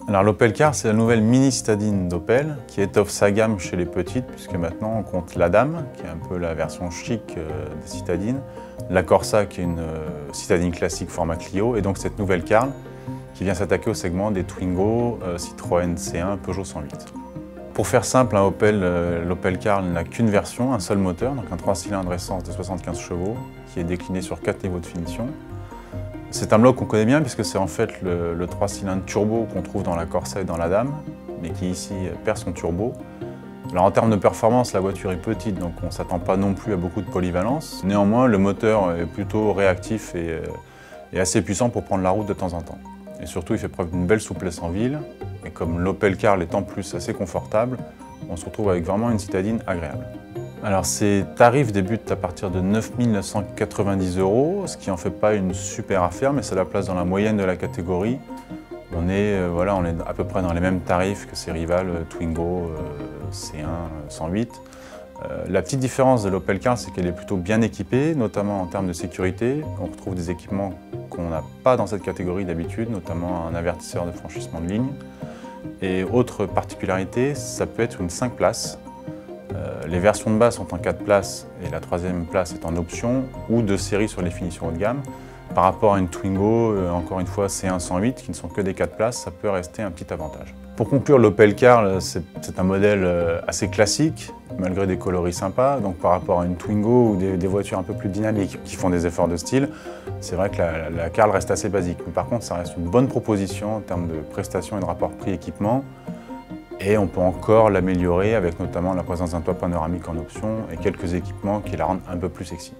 Alors l'Opel Car, c'est la nouvelle mini citadine d'Opel qui étoffe sa gamme chez les petites, puisque maintenant on compte la Dame, qui est un peu la version chic des citadines, la Corsa qui est une citadine classique format Clio, et donc cette nouvelle Car qui vient s'attaquer au segment des Twingo, Citroën C1, Peugeot 108. Pour faire simple, l'Opel Car n'a qu'une version, un seul moteur, donc un 3 cylindres essence de 75 chevaux, qui est décliné sur 4 niveaux de finition. C'est un bloc qu'on connaît bien puisque c'est en fait le 3 cylindres turbo qu'on trouve dans la Corsa et dans la Dame, mais qui ici perd son turbo. Alors en termes de performance, la voiture est petite, donc on ne s'attend pas non plus à beaucoup de polyvalence. Néanmoins, le moteur est plutôt réactif et assez puissant pour prendre la route de temps en temps. Et surtout, il fait preuve d'une belle souplesse en ville. Et comme l'Opel Car est en plus assez confortable, on se retrouve avec vraiment une citadine agréable. Alors ces tarifs débutent à partir de 9 990 €, ce qui n'en fait pas une super affaire, mais ça la place dans la moyenne de la catégorie. On est à peu près dans les mêmes tarifs que ses rivales Twingo, C1, 108. La petite différence de l'Opel Car, c'est qu'elle est plutôt bien équipée, notamment en termes de sécurité. On retrouve des équipements qu'on n'a pas dans cette catégorie d'habitude, notamment un avertisseur de franchissement de ligne. Et autre particularité, ça peut être une 5 places. Les versions de base sont en 4 places et la 3e place est en option ou de série sur les finitions haut de gamme. Par rapport à une Twingo, encore une fois C1 108, qui ne sont que des 4 places, ça peut rester un petit avantage. Pour conclure, l'Opel Car, c'est un modèle assez classique, malgré des coloris sympas. Donc par rapport à une Twingo ou des voitures un peu plus dynamiques qui font des efforts de style, c'est vrai que la Car reste assez basique. Mais par contre, ça reste une bonne proposition en termes de prestations et de rapport prix-équipement. Et on peut encore l'améliorer avec notamment la présence d'un toit panoramique en option et quelques équipements qui la rendent un peu plus sexy.